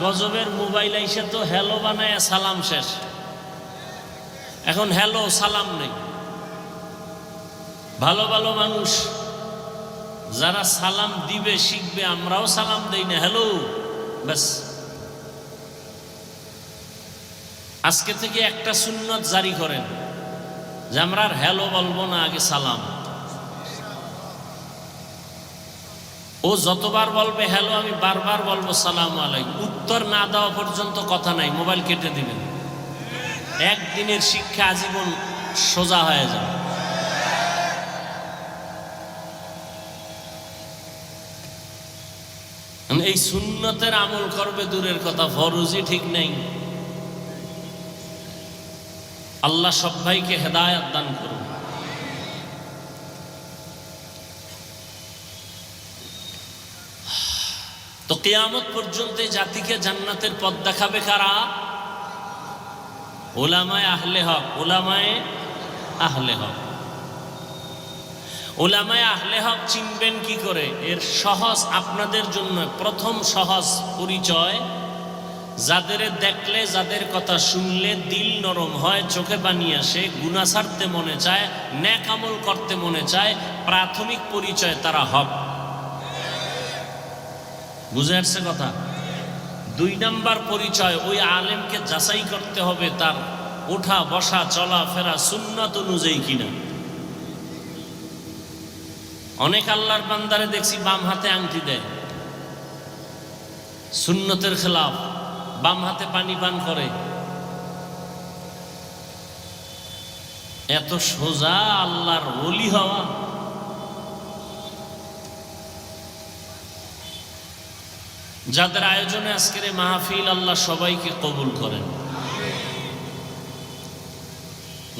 গজবের মোবাইল আইসে তো হ্যালো বানায় সালাম শেষ। এখন হ্যালো সালাম নেই। ভালো ভালো মানুষ যারা সালাম দিবে শিখবে, আমরাও সালাম দেই না, হ্যালো ব্যাস। আজকে থেকে একটা সুন্নত জারি করেন যে আমরা আর হ্যালো বলবো না, আগে সালাম। ও যতবার বলবে হ্যালো, আমি বারবার বলবো সালাম আলাইকুম। উত্তর না দেওয়া পর্যন্ত কথা নাই, মোবাইল কেটে দিবেন। একদিনের শিক্ষা আজীবন সোজা হয়ে যাবে। এই সুন্নতের আমল করবে দূরের কথা, ফরজই ঠিক নেই। আল্লাহ সব ভাইকে হেদায়েত দান করুন। তো কিয়ামত পর্যন্ত জাতিকে জান্নাতের পথ দেখাবে কারা? উলামায়ে আহলে হক। উলামায়ে আহলে হক। উলামায়ে আহলে হক চিনবেন কি করে? এর সহজ আপনাদের জন্য প্রথম সহজ পরিচয়, যাদের দেখলে, যাদের কথা শুনলে দিল নরম হয়, চোখে পানি আসে, গুনাহ ছাড়তে মনে চায়, নেক আমল করতে মনে চায়, প্রাথমিক পরিচয় তারা হক। বুঝে আসছে কথা? 2 নাম্বার পরিচয়, ওই আলেমকে যাচাই করতে হবে তার ওঠা বসা চলা ফেরা সুন্নাত অনুযায়ী কিনা। অনেক আল্লাহর বান্দারে দেখছি বাম হাতে আংটি দেয়, সুন্নতের খেলাফ, বাম হাতে পানি পান করে। এত সোজা আল্লাহর ওলি হওয়া? যাদের আয়োজনে আজকের এই মাহফিল, আল্লাহ সবাইকে কবুল করেন।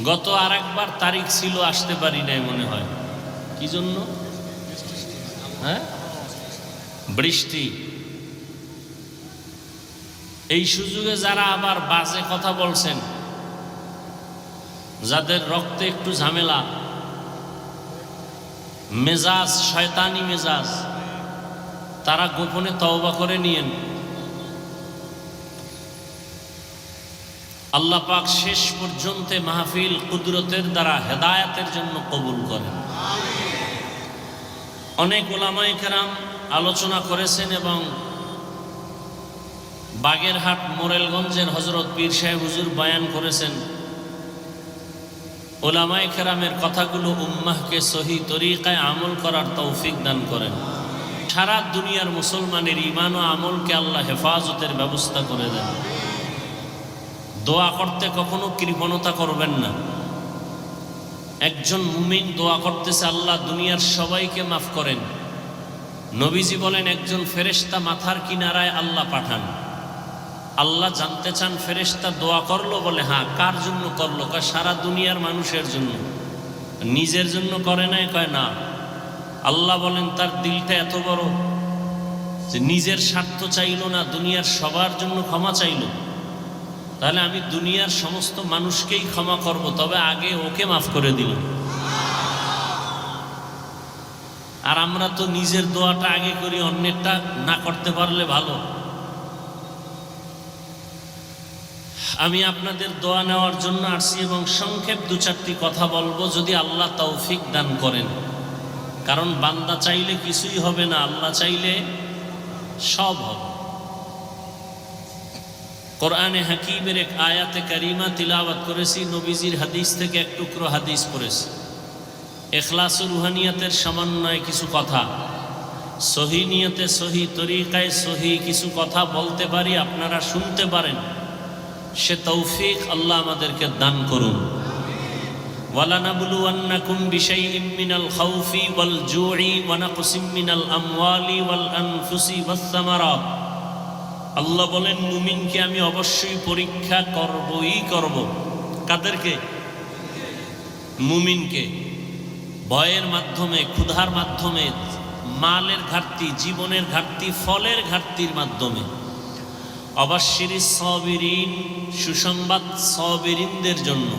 গত আরেকবার তারিখ ছিল, আসতে পারি নাই মনে হয়। কি জন্য? হ্যাঁ, বৃষ্টি। এই সুযোগে যারা আবার বাজে কথা বলছেন, যাদের রক্তে একটু ঝামেলা, মেজাজ শয়তানি মেজাজ, তারা গোপনে তওবা করে নিয়েন। আল্লাহ পাক শেষ পর্যন্ত মাহফিল কুদরতের দ্বারা হেদায়েতের জন্য কবুল করেন। অনেক উলামায়ে কেরাম আলোচনা করেছেন এবং বাগেরহাট মোরেলগঞ্জের হযরত পীর সাহেব হুজুর বয়ান করেছেন। উলামায়ে কেরামের কথাগুলো উম্মাহকে সহি তরিকায় আমল করার তৌফিক দান করেন। সারা দুনিয়ার মুসলমানের ঈমান ও আমলকে আল্লাহ হেফাজতের ব্যবস্থা করে দেন। দোয়া করতে কখনো কৃপণতা করবেন না। একজন মুমিন দোয়া করতেছে, আল্লাহ দুনিয়ার সবাইকে মাফ করেন। নবীজি বলেন, একজন ফেরেশতা মাথার কিনারায় আল্লাহ পাঠান। আল্লাহ জানতে চান ফেরেশতা দোয়া করলো, বলে হ্যাঁ। কার জন্য করলো? কয় সারা দুনিয়ার মানুষের জন্য। নিজের জন্য করে নাই? কয় না। আল্লাহ বলেন তার দিলটা এত বড় যে নিজের স্বার্থ চাইল না, দুনিয়ার সবার জন্য ক্ষমা চাইল। তাহলে আমি দুনিয়ার সমস্ত মানুষকেই ক্ষমা করব, তবে আগে ওকে মাফ করে দিল। আর আমরা তো নিজের দোয়াটা আগে করি, অন্যেরটা না করতে পারলে ভালো। আমি আপনাদের দোয়া নেওয়ার জন্য আসছি এবং সংক্ষেপ 2-4টি কথা বলবো, যদি আল্লাহ তৌফিক দান করেন। কারণ বান্দা চাইলে কিছুই হবে না, আল্লাহ চাইলে সব হবে। কোরআনে হাকিমের এক আয়াতে কারিমা তিলাওয়াত করেছি, নবীজির হাদিস থেকে এক টুকরো হাদিস পড়েছি। ইখলাস ও রুহানিয়াতের সমন্বয়ে কিছু কথা, সহি নিয়তে সহি তরিকায় সহি কিছু কথা বলতে পারি, আপনারা শুনতে পারেন। সে তৌফিক আল্লাহ আমাদেরকে দান করুন। ওয়ালানাবলুওয়ান্নাকুম বিশাইইম মিনাল খাউফি ওয়াল জুই ওয়া নাকসিম মিনাল আমওয়ালি ওয়াল আনফুসি ওয়াস সামারাত। আল্লাহ বলেন, মুমিনকে আমি অবশ্যই পরীক্ষা করবই করব। কাদেরকে? মুমিনকে। ভয়ের মাধ্যমে, ক্ষুধার মাধ্যমে, মালের ঘাটতি, জীবনের ঘাটতি, ফলের ঘাটতির মাধ্যমে। অবাশশিরিস সাবিরিন, সুসংবাদ সাবিরিনদের জন্য।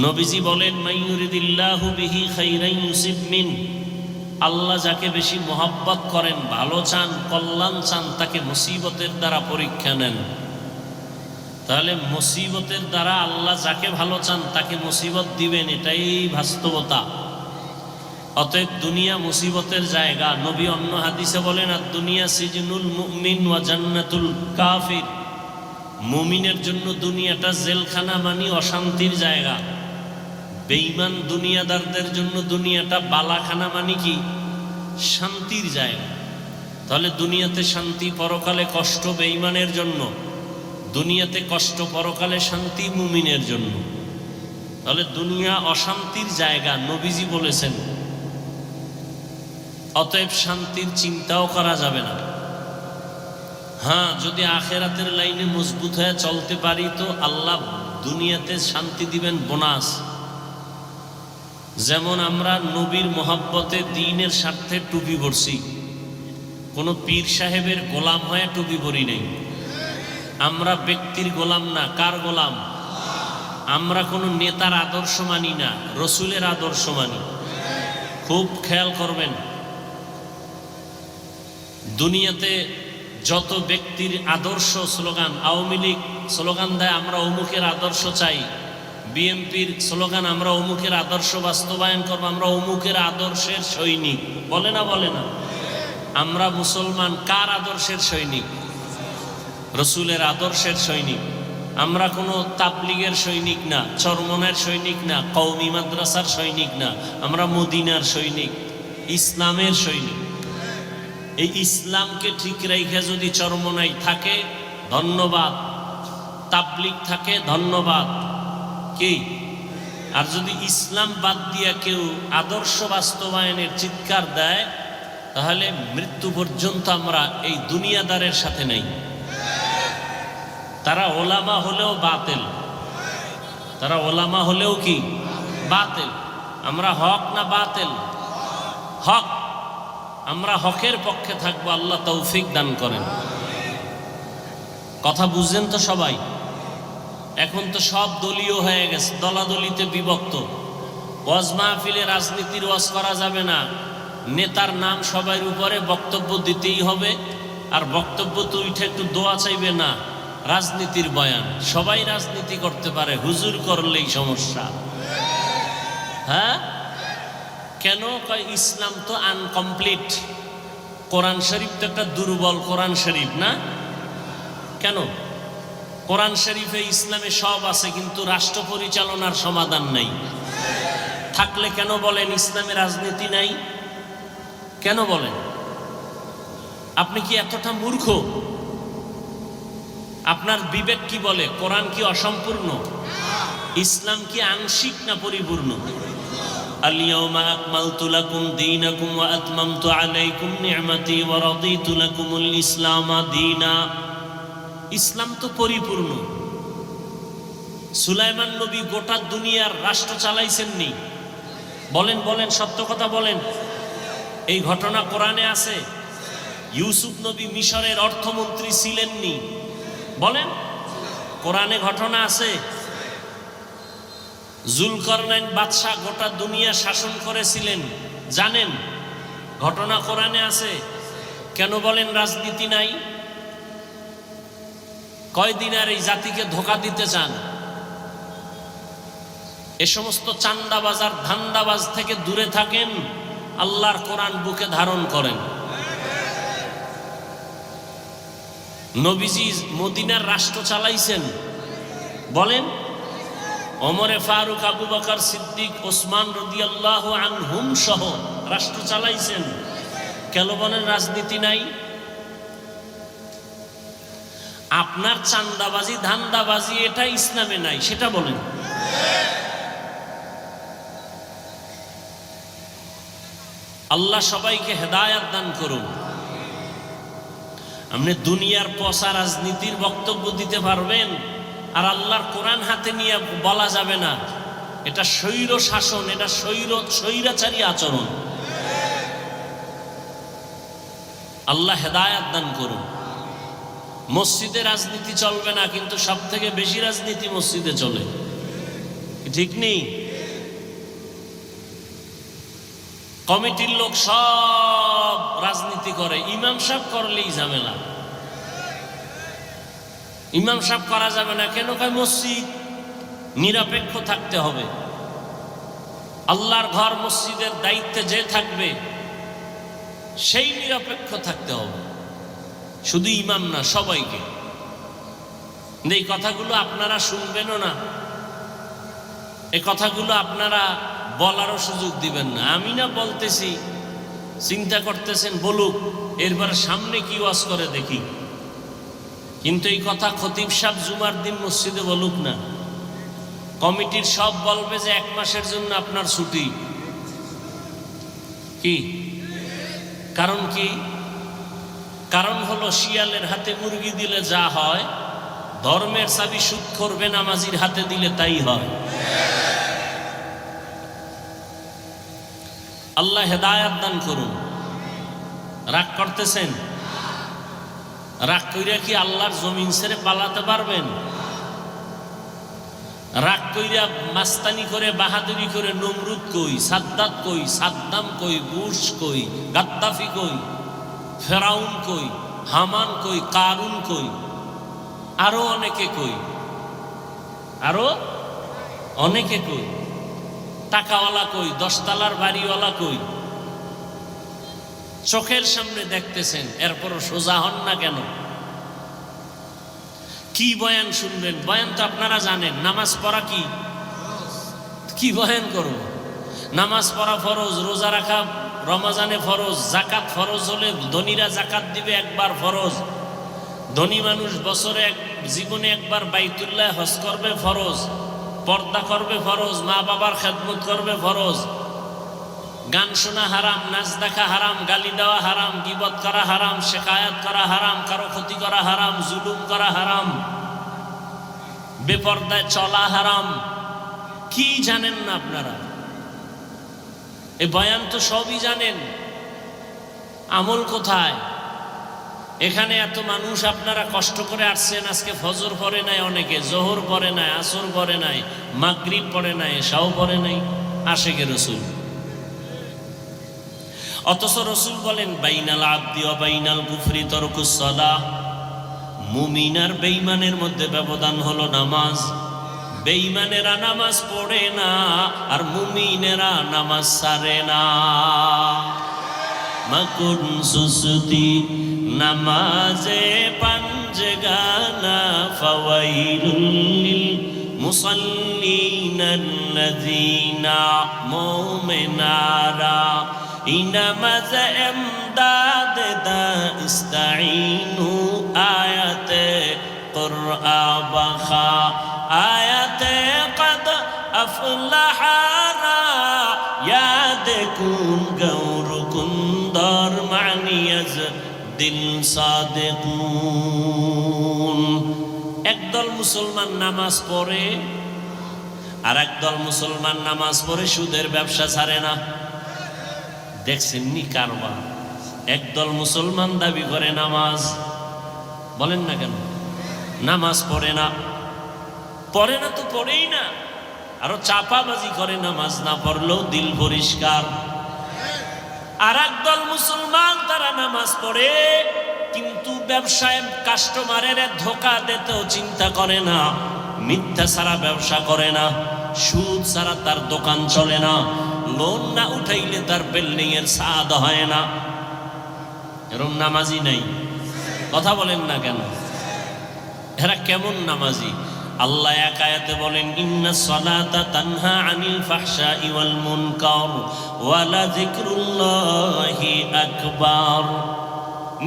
নবীজি বলেন, মাইয়ুরিদিল্লাহু বিহি খাইরান ইউসিব মিন, আল্লাহ যাকে বেশি মোহাব্বত করেন, ভালো চান, কল্যাণ চান, তাকে মুসিবতের দ্বারা পরীক্ষা নেন। তাহলে মুসিবতের দ্বারা আল্লাহ যাকে ভালো চান তাকে মুসিবত দিবেন, এটাই বাস্তবতা। অতএব দুনিয়া মুসিবতের জায়গা। নবী অন্য হাদিসে বলেন, আর দুনিয়া সিজনুল মুমিন ওয়া জান্নাতুল কাফির। মুমিনের জন্য দুনিয়াটা জেলখানা, মানে অশান্তির জায়গা। বেঈমান দুনিয়াদারদের জন্য দুনিয়াটা বালাখানা, মানে কি শান্তির জায়গা। তাহলে দুনিয়াতে শান্তি, পরকালে কষ্ট বেঈমানের জন্য, দুনিয়াতে কষ্ট, পরকালে শান্তি মুমিনের জন্য। তাহলে দুনিয়া অশান্তির জায়গা, নবীজি বলেছেন। অতএব শান্তির চিন্তাও করা যাবে না। হ্যাঁ, যদি আখেরাতের লাইনে মজবুত হয়ে চলতে পারি তো আল্লাহ দুনিয়াতে শান্তি দিবেন বোনাস। যেমন আমরা নবীর মোহাব্বতে দ্বীনের স্বার্থে টুপি পরছি, কোনো পীর সাহেবের গোলাম হয়ে টুপি পরি নেই। আমরা ব্যক্তির গোলাম না, কার গোলাম? আমরা কোনো নেতার আদর্শ মানি না, রসুলের আদর্শ মানি। খুব খেয়াল করবেন, দুনিয়াতে যত ব্যক্তির আদর্শ স্লোগান, আওয়ামী লীগ স্লোগান দেয় আমরা অমুকের আদর্শ চাই, বিএনপির স্লোগান আমরা অমুকের আদর্শ বাস্তবায়ন করব, আমরা অমুকের আদর্শের সৈনিক, বলে না? বলে না? আমরা মুসলমান কার আদর্শের সৈনিক? রসুলের আদর্শের সৈনিক। আমরা কোনো তাবলিগের সৈনিক না, চরমনের সৈনিক না, কওমি মাদ্রাসার সৈনিক না, আমরা মদিনার সৈনিক, ইসলামের সৈনিক। এই ইসলামকে ঠিক রেখে যদি চরমনাই থাকে ধন্যবাদ, তাবলিগ থাকে ধন্যবাদ, কি? আর যদি ইসলাম বাদ দিয়া কেউ আদর্শ বাস্তবায়নের চিৎকার দেয়, তাহলে মৃত্যু পর্যন্ত আমরা এই দুনিয়াদারের সাথে নেই। তারা ওলামা হলেও বাতিল, তারা ওলামা হলেও কি বাতিল। আমরা হক না বাতিল? হক। আমরা হকের পক্ষে থাকবো, আল্লাহ তৌফিক দান করেন। কথা বুঝছেন তো সবাই? এখন তো সব দলীয় হয়ে গেছে, দলাদলিতে বিভক্ত। ওয়াজ মাহফিলে রাজনীতির ওয়াজ করা যাবে না, নেতার নাম সবার উপরে বক্তব্য দিতেই হবে, আর বক্তব্য তো উঠে একটু দোয়া চাইবে না, রাজনীতির বয়ান। সবাই রাজনীতি করতে পারে, হুজুর করলেই সমস্যা। হ্যাঁ, কেন? কয় ইসলাম তো আনকমপ্লিট, কোরআন শরীফ তো একটা দুর্বল কোরআন শরীফ না। কেন? কোরআন শরীফে ইসলামে সব আছে, কিন্তু রাষ্ট্র পরিচালনার সমাধান নাই। থাকলে কেন বলেন ইসলামে রাজনীতি নাই? কেন বলেন? আপনি কি এতটা মূর্খ? আপনার বিবেক কি বলে? কোরআন কি অসম্পূর্ণ? ইসলাম কি আংশিক না পরিপূর্ণ? আল-ইয়াওমা আকমালতু লাকুম দীনাকুম ওয়া আতমামতু আলাইকুম নি'মাতি ওয়া রাদিতু লাকুমুল ইসলামা দীনা। ইসলাম তো পরিপূর্ণ। সুলাইমান নবী গোটা দুনিয়ার রাষ্ট্র চালাইছেননি? বলেন বলেন, সত্য কথা বলেন। এই ঘটনা কোরআনে আছে। ইউসুফ নবী মিশরের অর্থমন্ত্রী ছিলেননি? বলেন, কোরআনে ঘটনা আছে। জুলকারনাইন বাদশাহ গোটা দুনিয়া শাসন করেছিলেন, জানেন? ঘটনা কোরআনে আছে। কেন বলেন রাজনীতি নাই? কয়দিন আর এই জাতিকে ধোঁকা দিতে চান? এ সমস্ত চান্দাবাজ আর ধান্দাবাজ থেকে দূরে থাকেন, আল্লাহর কোরআন বুকে ধারণ করেন। নবীজি মদিনার রাষ্ট্র চালাইছেন, বলেন? ওমরে ফারুক, আবু বকর সিদ্দিক, ওসমান রাদিয়াল্লাহু আনহুম সহ রাষ্ট্র চালাইছেন। কেন বলেন রাজনীতি নাই? আপনার চান্দাবাজি ধান্দাবাজি এটা ইসলামে নাই, সেটা বলেন। আল্লাহ সবাইকে হেদায়াত দান করুন। আপনি দুনিয়ার পচা রাজনীতির বক্তব্য দিতে পারবেন, আর আল্লাহর কোরআন হাতে নিয়ে বলা যাবে না এটা স্বৈর শাসন, এটা স্বৈরাচারী আচরণ। আল্লাহ হেদায়াত দান করুন। মসজিদে রাজনীতি চলবে না, কিন্তু সব থেকে বেশি রাজনীতি মসজিদে চলে, ঠিক নেই? কমিটির লোক সব রাজনীতি করে, ইমাম সাহেব করলেই ঝামেলা। ইমাম সাহেব করা যাবে না কেন? কয় মসজিদ নিরপেক্ষ থাকতে হবে, আল্লাহর ঘর মসজিদের দায়িত্বে যে থাকবে সেই নিরপেক্ষ থাকতে হবে, শুধু ইমাম না সবাইকে। এই কথাগুলো আপনারা শুনবেনও না, এই কথাগুলো আপনারা বলারও সুযোগ দিবেন না। আমি না বলতেছি, চিন্তা করতেছেন বলুক, এরপর সামনে কি ওয়াজ করে দেখি। কিন্তু এই কথা খতিব সাহেব জুমার দিন মসজিদে বলুক না, কমিটির সব বলবে যে 1 মাসের জন্য আপনার ছুটি। কি কারণ? কি কারণ? হলো শিয়ালের হাতে মুরগি দিলে যা হয়, ধর্মের চাবি সুদখোর বেনামাজির হাতে দিলে তাই হয়। আল্লাহ হেদায়াত দান করুন। রাগ করতেছেন? রাগ কইরা কি আল্লাহর জমিন ছেড়ে পালাতে পারবেন? রাগ কইরা মাস্তানি করে বাহাদুরি করে নমরুদ কই, সাদ্দাত কই, সাদ্দাম কই, বুশ কই, গাদ্দাফি কই, ফেরাউন কই, হামান কই, কারুন কই, আরো অনেকে কই, আরো অনেকে কই, টাকাওয়ালা কই, 10 তলার বাড়িওয়ালা কই, চোখের সামনে দেখতেছেন, এরপরও সোজা হন না কেন? কি বয়ান শুনবেন? বয়ান তো আপনারা জানেন। নামাজ পড়া কি বয়ান করব? নামাজ পড়া ফরজ, রোজা রাখা রমজানে ফরজ, জাকাত ফরজ হলে ধনীরা জাকাত দিবে একবার ফরজ, ধনী মানুষ বছরে জীবনে একবার বাইতুল্লাহ হজ করবে ফরজ, পর্দা করবে ফরজ, মা বাবার খেদমত করবে ফরজ, গান শোনা হারাম, নাচ দেখা হারাম, গালি দেওয়া হারাম, গীবত করা হারাম, শেকায়াত করা হারাম, কারো ক্ষতি করা হারাম, জুলুম করা হারাম, বেপর্দায় চলা হারাম। কি জানেন না আপনারা? এই বয়ান তো সবই জানেন, আমল কোথায়? এখানে এত মানুষ আপনারা কষ্ট করে আসছেন, আজকে ফজর পড়ে নাই, অনেকে জোহর পড়ে নাই, আসর পড়ে নাই, মাগরিব পড়ে নাই, এশাও পড়ে নাই, আশেকে রসুল। অথচ রসুল বলেন বাইনাল আবদি ওয়া বাইনাল কুফরি তারকুস সালাহ, মুমিন আর বেঈমানের মধ্যে ব্যবধান হলো নামাজ। বেঈমানেরা নামাজ পড়ে না আর মুমিনেরা নামাজ ছাড়ে না। মাকুন সুসতি নামাজে পাঞ্জগানা ফাওয়াইলুল লিল মুসাল্লিনাল্লাযীনা মুমিনারা ইনামাজ এমদাদ দা ইস্তাঈনু আয়াতে কুরআ বাখা আয়াতে কদ আফলাহারা ইয়াদ কুন গৌর কুন্দর মানিয়াজ দিল সাদিকুন। একদল মুসলমান নামাজ পড়ে আর একদল মুসলমান নামাজ পড়ে সুদের ব্যবসা ছাড়ে না। দেখছেন নি কারবার? একদল মুসলমান দাবি করে নামাজ, বলেন না কেন? নামাজ পড়ে না, পড়ে না তো পড়েই না, আরো চাপাবাজি করে নামাজ না পড়লেও দিল পরিষ্কার। আর একদল মুসলমান তারা নামাজ পড়ে কিন্তু ব্যবসায় কাস্টমারের ধোকা দিতেও চিন্তা করে না, মিথ্যা ছাড়া ব্যবসা করে না, সুদ ছাড়া তার দোকান চলে না, লোন না উঠাইলে তার বিল্ডিং এর ছাদ হয় না। এরকম নামাজি নাই, কথা বলেন না কেন? এরা কেমন নামাজি? আল্লাহ এক আয়াতে বলেন ইন্নাস সালাতা তানহা আনিল ফাহশাই ওয়াল মুনকার ওয়া লাযিকরুল্লাহি আকবার।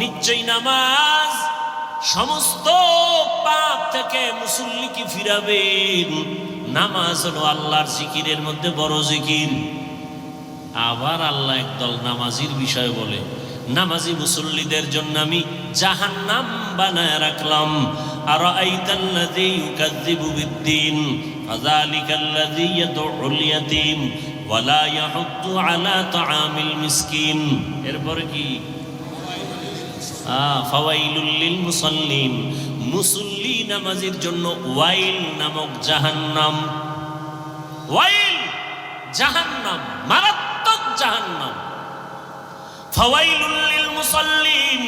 নিশ্চয় নামাজ সমস্ত পাপ থেকে মুসল্লিকে ফিরাবেন। নামাজ হলো আল্লাহর জিকিরের মধ্যে বড় জিকির। আবার আল্লাহ একদল নামাজির বিষয় বলে, নামাজি মুসল্লিদের জন্য আমি জাহান্নাম বানায় রাখলাম। আরাআইতাল্লাযী ইউকাযযিবু বিদ্দীন ফাযালিকাল্লাযী ইয়াদউল ইয়াতীম ওয়া লা ইয়াহুদ্দু আলা তাআমিল মিসকিন। এরপরে কি? ফাওয়াইলুল লিল মুসাল্লিন, মুসল্লি নামাজির জন্য ওয়াইল নামক জাহান্নাম। ওয়াইল জাহান্নাম, মারাত্মক জাহান্নাম। ফাওয়াইলুল লিল মুসাল্লিন,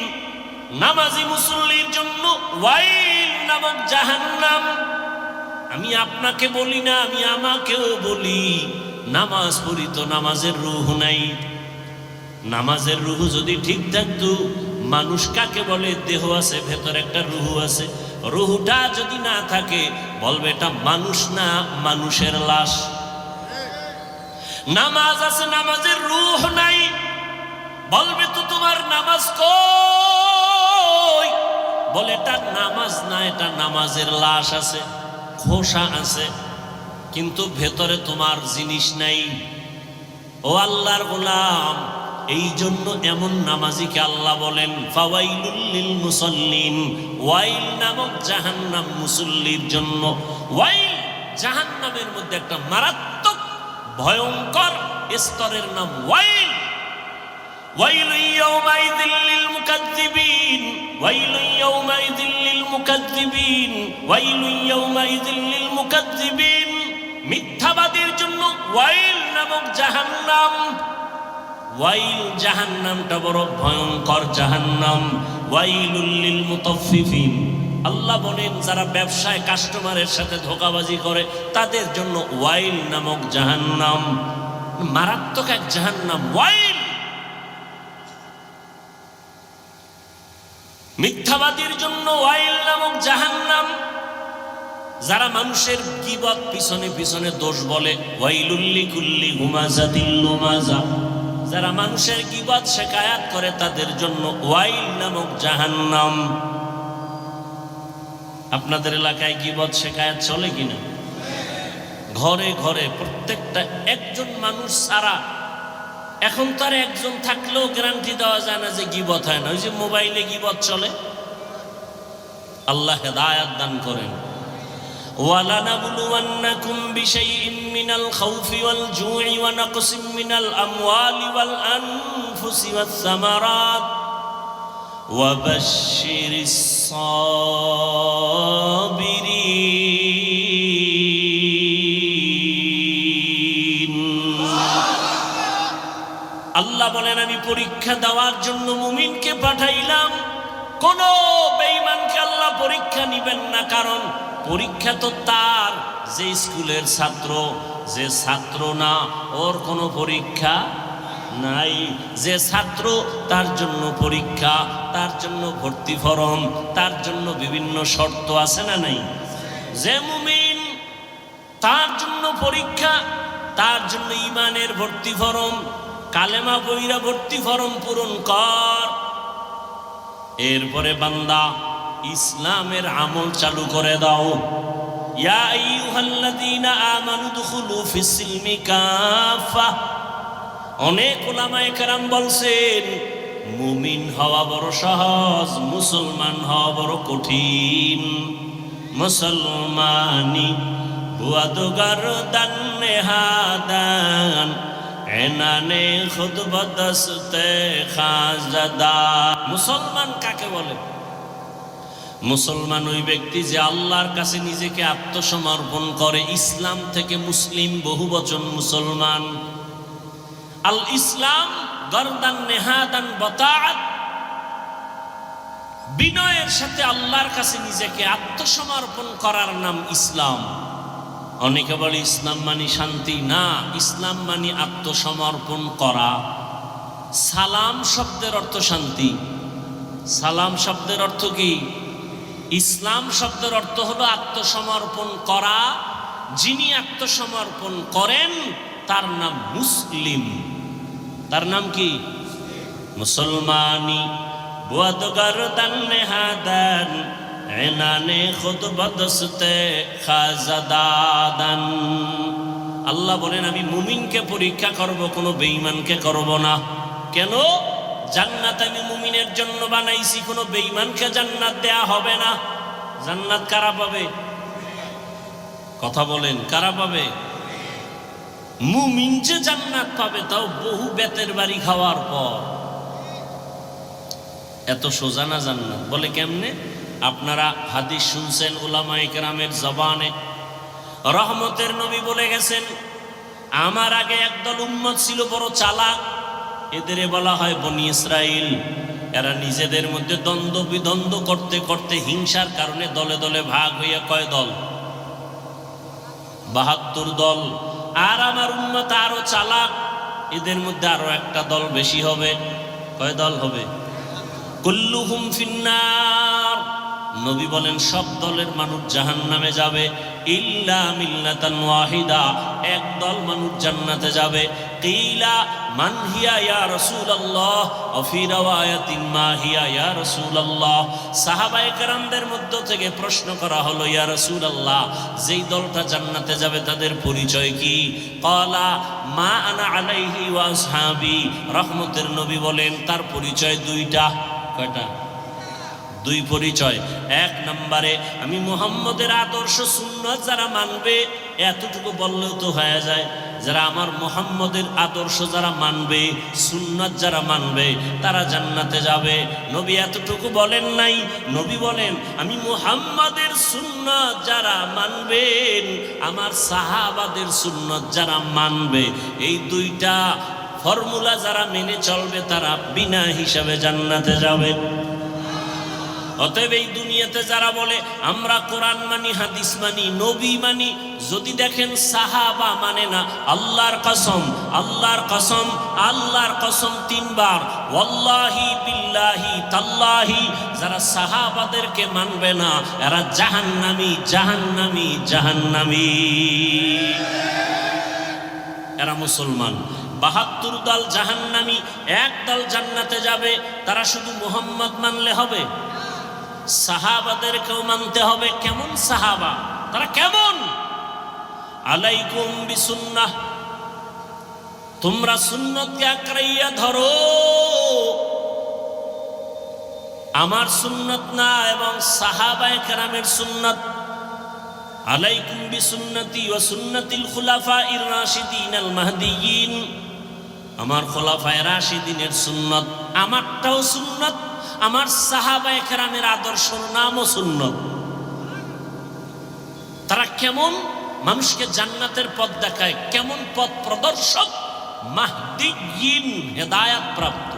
নামাজি মুসল্লির জন্য ওয়াইল নামক জাহান্নাম। আমি আপনাকে বলি না, আমি আমাকেও বলি, নামাজ পড়ি তো নামাজের রূহ নাই। নামাজের রূহ যদি ঠিক থাকতো, মানুষ কাকে বলে? দেহ আছে, ভেতর একটা রূহ আছে। রূহটা যদি না থাকে, বলবে এটা মানুষ না, মানুষের লাশ। নামাজ আছে, নামাজের রূহ নাই, বলবে তো তোমার নামাজ কই? বলে এটা নামাজ না, এটা নামাজের লাশ আছে, খোসা আছে, কিন্তু ভেতরে তোমার জিনিস নাই। ও আল্লাহর গোলাম, এই জন্য এমন নামাজিকে আল্লাহ বলেন ফাওয়াইলুল লিল মুসাল্লিন, ওয়াইল নামক জাহান্নাম মুসল্লির জন্য। ওয়াইল জাহান্নামের মধ্যে একটা মারাত্মক ভয়ঙ্কর স্তরের নাম ওয়াইল। ওয়াইলু ইয়াউমাইযিল লিল মুকাজ্জিবিন, ওয়াইলু ইয়াউমাইযিল লিল মুকাজ্জিবিন, ওয়াইলু ইয়াউমাইযিল লিল মুকাজ্জিবিন। মিথ্যাবাদীর জন্য ওয়াইল নামক জাহান্নাম। ওয়াইল জাহান্নামটা বড় ভয়ঙ্কর জাহান্নাম। ওয়াইলুল লিল মুতাফফিফিন, আল্লাহ বলেন যারা ব্যবসায় কাস্টমারের সাথে ধোঁকাবাজি করে তাদের জন্য ওয়াইল নামক জাহান্নাম। মারাত্মক এক জাহান্নাম ওয়াইল। মিথ্যাবাদীর জন্য ওয়াইল নামক জাহান্নাম। যারা মানুষের গীবত পিছনে পিছনে দোষ বলে, ওয়াইলুল লিকুল্লি হুমাযাতিল লুমাযা, যারা মানুষের গীবত শিকায়াত করে তাদের জন্য ওয়াইল নামক জাহান্নাম। আপনাদের এলাকায় গীবত শিকায়াত চলে কিনা? ঘরে ঘরে প্রত্যেকটা একজন মানুষ ছাড়া, এখন তো আর একজন থাকলেও গ্যারান্টি দেওয়া যায় না যে গীবত হয় না। ওই যে মোবাইলে গীবত চলে। আল্লাহ হেদায়াত দান করেন। وَلَنَبْلُوَنَّكُمْ بِشَيْءٍ مِّنَ الْخَوْفِ وَالْجُوعِ وَنَقْصٍ مِّنَ الْأَمْوَالِ وَالْأَنفُسِ وَالثَّمَرَاتِ وَبَشِّرِ الصَّابِرِينَ। আল্লাহ বলেন আমি পরীক্ষা দেওয়ার জন্য মুমিনকে পাঠাইলাম। কোন বেঈমানকে আল্লাহ পরীক্ষা নিবেন না, কারণ পরীক্ষা তো তার যে স্কুলের ছাত্র, যে ছাত্র না ওর কোনো পরীক্ষা নাই। যে ছাত্র তার জন্য পরীক্ষা, তার জন্য ভর্তি ফরম, তার জন্য বিভিন্ন শর্ত আছে না নাই? যে মুমিন তার জন্য পরীক্ষা, তার জন্য ঈমানের ভর্তি ফরম, কালেমা পয়রা ভর্তি ফরম পূরণ কর। এরপরে বান্দা ইসলামের আমল চালু করে দাও। ইয়া আইয়ুহাল্লাযীনা আমানু দুখুলু ফিস-সিলমি কাফা। অনেক উলামায়ে কেরাম বলছেন মুমিন হওয়া বড় সহজ, মুসলমান হওয়া বড় কঠিন। মুসলমানি বুয়াদগার দান নেহাদান, এনানে খুদ বদস্তে খাজাদা। মুসলমান কাকে বলে? মুসলমান ওই ব্যক্তি যে আল্লাহর কাছে নিজেকে আত্মসমর্পণ করে। ইসলাম থেকে মুসলিম বহুবচন মুসলমান। আল ইসলাম গরদান নেহাদান বতাআত, বিনয়ের সাথে আল্লাহর কাছে নিজেকে আত্মসমর্পণ করার নাম ইসলাম। অনেকে বলে ইসলাম মানি শান্তি। না, ইসলাম মানি আত্মসমর্পণ করা। সালাম শব্দের অর্থ শান্তি। সালাম শব্দের অর্থ কি? ইসলাম শব্দের অর্থ হলো আত্মসমর্পণ করা। যিনি আত্মসমর্পণ করেন তার নাম মুসলিম। তার নাম কি? মুসলমানি বুয়াদগার দান নেহাদান, এনানে খুদ বদস্তে খাজাদাদান। আল্লাহ বলেন আমি মুমিনকে পরীক্ষা করব, কোনো বেঈমানকে করব না। কেন? জান্নাত আমি মুমিনের জন্য বানাইছি, কোনো বেঈমানকে জান্নাত দেয়া হবে না। জান্নাত কারা পাবে? কথা বলেন, কারা পাবে? মুমিন যে জান্নাত পাবে, তাও বহু বেতের বাড়ি খাওয়ার পর। এত সোজা না জান্নাত। বলে কেমনে? আপনারা হাদিস শুনছেন উলামায়ে কেরামের জবানে। রহমতের নবী বলে গেছেন আমার আগে একদল উম্মত ছিল বড় চালাক। এদের বলা হয় বনি ইসরাইল। এরা নিজেদের মধ্যে দ্বন্দ্ব বিদ্বন্দ্ব করতে করতে হিংসার কারণে দলে দলে ভাগ হইয়া কয় দল? ৭২ দল। আর আমার উম্মত আরো চালাক, এদের মধ্যে আরো একটা দল বেশি হবে। কয় দল হবে? কুল্লুহুম ফিন্নার। নবী বলেন সব দলের মানুষ জাহান্নামে যাবে, ইল্লা মিল্লাতান ওয়াহিদা, এক দল মানুষ জান্নাতে যাবে। কিলা মান হিয়া ইয়া রাসূলুল্লাহ ওয়া ফি রাওয়ায়াতিন মা হিয়া ইয়া রাসূলুল্লাহ। সাহাবায়ে কেরামদের মধ্য থেকে প্রশ্ন করা হলো, ইয়া রাসূলুল্লাহ, যেই দলটা জান্নাতে যাবে তাদের পরিচয় কি? ক্বালা মা আনা আলাইহি ওয়া আসহাবি। রহমতের নবী বলেন তার পরিচয় দুইটা। কয়টা? দুই পরিচয়। এক নম্বরে আমি মুহাম্মদের আদর্শ সুন্নাত যারা মানবে, এতটুকু বললেও তো হয়ে যায়, যারা আমার মুহাম্মদের আদর্শ যারা মানবে, সুন্নাত যারা মানবে, তারা জান্নাতে যাবে। নবী এতটুকু বলেন নাই, নবী বলেন আমি মুহাম্মদের সুন্নাত যারা মানবেন, আমার সাহাবাদের সুন্নাত যারা মানবে, এই দুইটা ফর্মুলা যারা মেনে চলবে তারা বিনা হিসাবে জান্নাতে যাবে। অতএব এই দুনিয়াতে যারা বলে আমরা কোরআন মানি, হাদিস মানি, নবী মানি, যদি দেখেন সাহাবা মানে না, আল্লাহর কসম, আল্লাহর কসম, আল্লাহর কসম ৩ বার, ওয়াল্লাহি বিল্লাহি তাল্লাহি, যারা সাহাবাদেরকে মানবে না এরা জাহান্নামী, জাহান্নামী, জাহান্নামী। এরা মুসলমান। ৭২ দল জাহান্নামী, এক দল জান্নাতে যাবে। তারা শুধু মুহাম্মদ মানলে হবে? সাহাবাদেরকেও মানতে হবে। কেমন সাহাবা? তারা কেমন? আলাইকুম বিসুন্নাহ, তোমরা সুন্নতকে আঁকড়াইয়া ধরো। আমার সুন্নত না এবং সাহাবায়ে কেরামের সুন্নত। আলাইকুম বিসুন্নতি ওয়া সুন্নাতিল খুলাফাইর রাশিদিনাল মাহদিয়িন, আমার খোলাফায়ে রাশিদিনের সুন্নত, আমারটাও সুন্নত, আমার সাহাবায়ে কেরামের আদর্শের নামও সুন্নত। তারা কেমন? মানুষকে জান্নাতের পথ দেখায়, কেমন পথ প্রদর্শক? মাহদিয়িন, হেদায়েত প্রাপ্ত।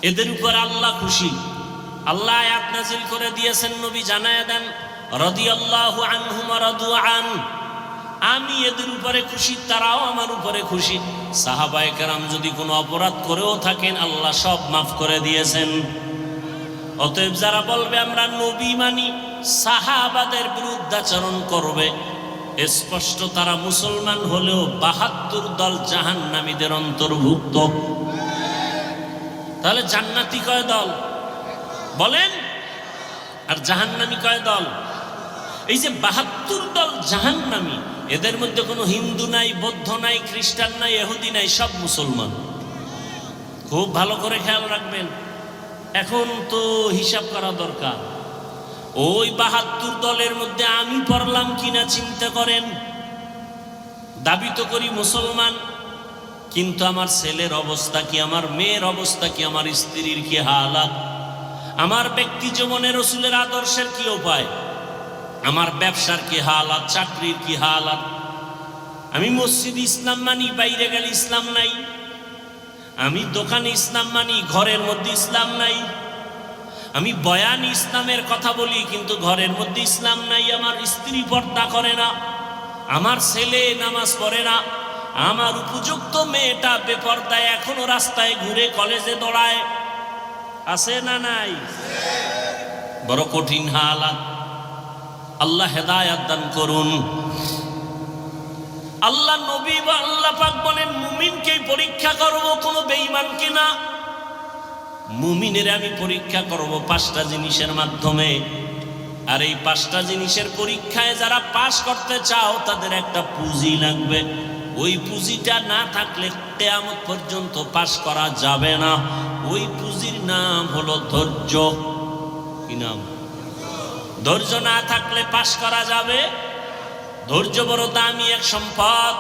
এদের উপর আল্লাহ খুশি। আল্লাহ আয়াত নাযিল করে দিয়েছেন, নবী জানায়া দেন, রাদিয়াল্লাহু আনহুম ওয়া রাদু আন, আমি এদের উপরে খুশি, তারাও আমার উপরে খুশি। সাহাবায়ে কেরাম যদি কোনো অপরাধ করেও থাকেন আল্লাহ সব মাফ করে দিয়েছেন। অতএব যারা বলবে আমরা নবী মানি, সাহাবাদের বিরুদ্ধাচরণ করবে, স্পষ্ট তারা মুসলমান হলেও ৭২ দল জাহান্নামীদের অন্তর্ভুক্ত। তাহলে জান্নাতি কয় দল বলেন, আর জাহান্নামী কয় দল? এই যে ৭২ দল জাহান্নামী, এদের মধ্যে কোনো হিন্দু নাই, বৌদ্ধ নাই, খ্রিস্টান নাই, ইহুদি নাই, সব মুসলমান। খুব ভালো করে খেয়াল রাখবেন। এখন তো হিসাব করা দরকার, ওই ৭২ দলের মধ্যে আমি পড়লাম কিনা চিন্তা করেন। দাবি তো করি মুসলমান, কিন্তু আমার ছেলের অবস্থা কি, আমার মেয়ের অবস্থা কি, আমার স্ত্রীর কি হালাত, আমার ব্যক্তি জীবনে রাসূলের আদর্শের কি উপায়, আমার ব্যবসার কি হালাত, চাকরির কি হালাত। আমি মসজিদ ইসলাম মানি, বাইরে গেলে ইসলাম নাই। আমি দোকানে ইসলাম মানি, ঘরের মধ্যে ইসলাম নাই। আমি বয়ান ইসলামের কথা বলি, কিন্তু ঘরের মধ্যে ইসলাম নাই। আমার স্ত্রী পর্দা করে না, আমার ছেলে নামাজ পড়ে না, আমার উপযুক্ত মেয়েটা বেপর্দায় এখনো রাস্তায় ঘুরে, কলেজে দৌড়ায়। আছে না নাই? বড় কঠিন হালাত। আল্লাহ হেদায়েত দান করুন। আল্লাহ নবী বা আল্লাহ পাক বলেন মুমিনকে পরীক্ষা করব, কোনো বেঈমানকে না। মুমিনের আমি পরীক্ষা করব 5টা জিনিসের মাধ্যমে। আর এই 5টা জিনিসের পরীক্ষায় যারা পাশ করতে চাও তাদের একটা পুঁজি লাগবে। ওই পুঁজিটা না থাকলে কিয়ামত পর্যন্ত পাশ করা যাবে না। ওই পুঁজির নাম হলো ধৈর্য। কি নাম? ধৈর্য না থাকলে পাশ করা যাবে? ধৈর্য বড় দামি এক সম্পদ।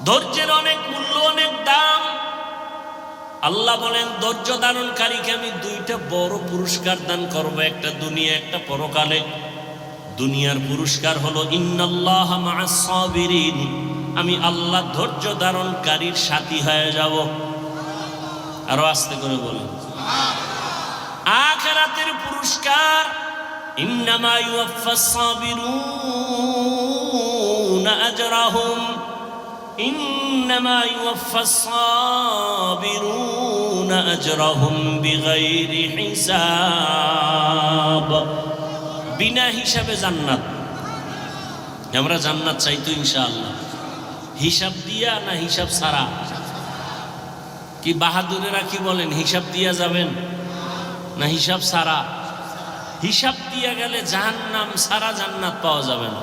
ধৈর্যের অনেক মূল্য, অনেক দাম। আল্লাহ বলেন ধৈর্য ধারণকারীকে আমি 2টা বড় পুরস্কার দান করব, একটা দুনিয়া, একটা পরকালে। দুনিয়ার পুরস্কার হলো ইন্নাল্লাহা মা'আস সাবিরিন, আমি আল্লাহ ধৈর্য ধারণকারীর সাথী হয়ে যাব। আরো আস্তে করে বলেন, আখিরাতের পুরস্কার ইন্নামা ইউওয়াফাস সাবিরুনা আজরাহুম, ইন্নামা ইউওয়াফাস সাবিরুনা আজরাহুম বিগাইরি হিসাব। বিনা হিসাবে জান্নাত। আমরা জান্নাত চাই তো ইনশাআল্লাহ, হিসাব দিয়া না হিসাব ছাড়া? কি বাহাদুরেরা কি বলেন, হিসাব দিয়া যাবেন না হিসাব ছাড়া? হিসাব দিয়া গেলে জাহান্নাম, সারা জান্নাত পাওয়া যাবে না।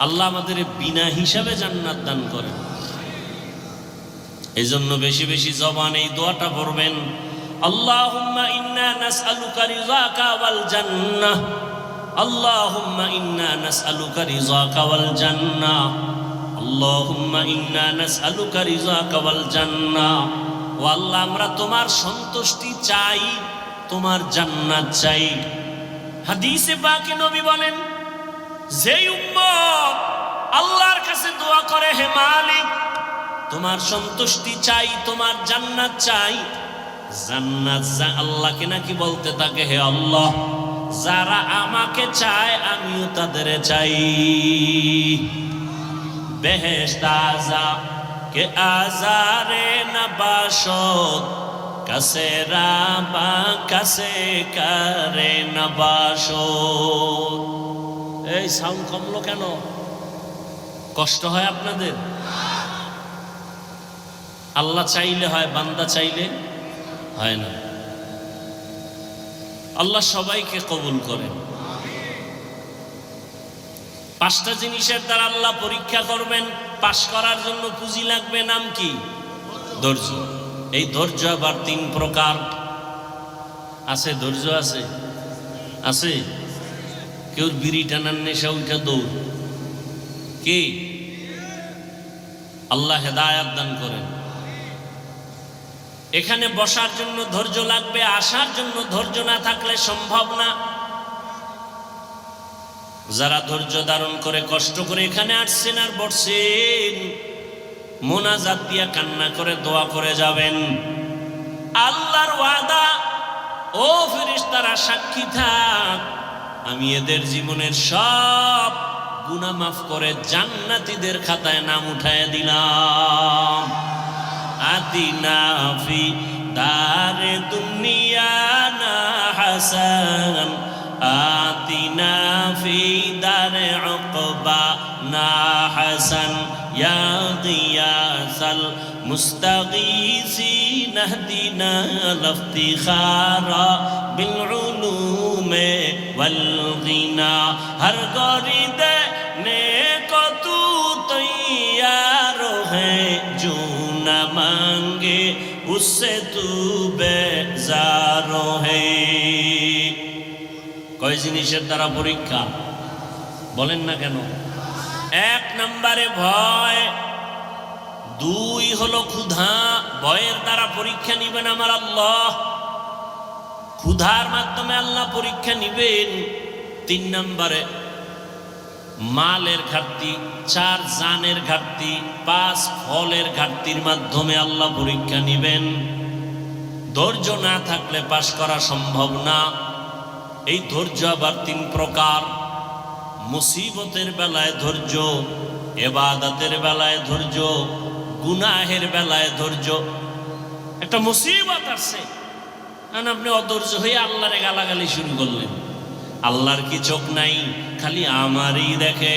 আল্লাহ আমাদের বিনা হিসাবে জান্নাত দান করেন। এই জন্য বেশি বেশি জবান এই দোয়াটা পড়বেন, আল্লাহুম্মা ইন্না নাসআলুকা রিযাকা ওয়াল জান্নাহ, আল্লাহুম্মা ইন্না নাসআলুকা রিযাকা ওয়াল জান্নাহ, আল্লাহুম্মা ইন্না নাসআলুকা রিযাকা ওয়াল জান্নাহ। ও আল্লাহ, আমরা তোমার সন্তুষ্টি চাই, তোমার জান্নাত চাই। হাদিসে পাকে নবী বলেন, যেই উম্মত আল্লাহর কাছে দোয়া করে, হে মালিক তোমার সন্তুষ্টি চাই, তোমার জান্নাত চাই, জান্নাত আল্লাহকে নাকি বলতে থাকে, হে আল্লাহ যারা আমাকে চায় আমিও তাদের চাই। বেহেশত আযা কে আজারে নবাশত, কাছে রাবা কাছে করে নবাশত। এই সাউন্ড কমলো কেন? কষ্ট হয় আপনাদের? আল্লাহ চাইলে হয়, বান্দা চাইলে হয় না। আল্লাহ সবাইকে কবুল করেন। পাঁচটা জিনিসের দ্বারা আল্লাহ পরীক্ষা করবেন, পাশ করার জন্য পুঁজি লাগবে। নাম কি? ধৈর্য। এই ধৈর্য আবার তিন প্রকার আছে। ধৈর্য আছে আছে কেউ বিড়ি টানার নেশা উঠা দৌড়। কি? আল্লাহ হেদায়াত দান করেন। এখানে বসার জন্য ধৈর্য লাগবে, আসার জন্য ধৈর্য না থাকলে সম্ভব না। যারা ধৈর্য ধারণ করে কষ্ট করে এখানে আসছেন আর বসছেন, মোনাজাত দিয়া কান্না করে দোয়া করে যাবেন। আল্লাহর ওয়াদা, ও ফেরেশতারা সাক্ষী থাক, আমি এদের জীবনের সব গুনাহ মাফ করে জান্নাতীদের খাতায় নাম উঠায় দিলাম। আতিনা ফি দারে দুনিয়া না হাসান, আতিনা ফি দারে উকবা না হাসান, ইয়া গিয়াসাল মুস্তাগীসিন ইহদিনা লিফতিখারা বিল উলুমে ওয়াল গিনা। হর গরিদে নেকো তু তৈয়ার হ্যায়, जो न मांगे उससे तू बेजार है। কয় জিনিসের দ্বারা পরীক্ষা বলেন না কেন? এক নম্বরে ভয়, দুই হলো ক্ষুধা। ভয়ের দ্বারা পরীক্ষা নিবেন আমার আল্লাহ, ক্ষুধার মাধ্যমে আল্লাহ পরীক্ষা নিবেন। তিন নম্বরে মালের ঘাটতি, চার জানের ঘাটতি, পাঁচ ফলের ঘাটতির মাধ্যমে আল্লাহ পরীক্ষা নিবেন। ধৈর্য না থাকলে পাশ করা সম্ভব না। এই ধৈর্য আবার তিন প্রকার। মুসিবতের বেলায় ধৈর্য, ইবাদতের বেলায় ধৈর্য, গুনাহের বেলায় ধৈর্য। একটা মুসিবত আসছে, আপনি অধৈর্য হয়ে আল্লাহরে গালাগালি শুরু করলেন। আল্লাহর কি চোখ নাই? খালি আমারই দেখে।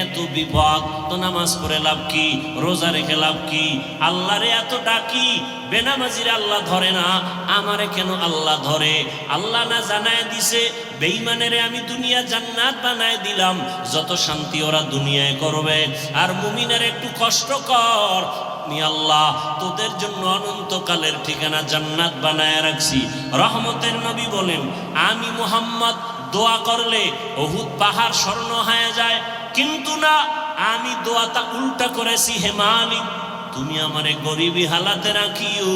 এত বিপদ তো নামাজ পড়ে লাভ কি, রোজা রেখে লাভ কি? আল্লাহরে এত ডাকি, বেনামাজিরে আল্লাহ ধরে না, আমারে কেন আল্লাহ ধরে? আল্লাহ না জানায় দিছে বেঈমানেরে আমি দুনিয়া জান্নাত বানায় দিলাম, যত শান্তি ওরা দুনিয়ায় করবে। আর মুমিনের একটু কষ্ট কর, আল্লাহ তোদের জন্য অনন্তকালের ঠিকানা জান্নাত বানায় রাখছি। রহমতের নবী বলেন, আমি মুহাম্মদ দোয়া করলে উহুদ পাহাড় স্বর্ণ হয়ে যায়, কিন্তু না, আমি দোয়াটা উল্টা করেছি। হে মালিক, তুমি আমারে গরিবী হালাতে রাখিও,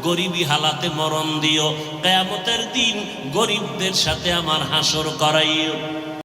গরিবী হালাতে মরণ দিও, কিয়ামতের দিন গরিবদের সাথে আমার হাসর করাইও।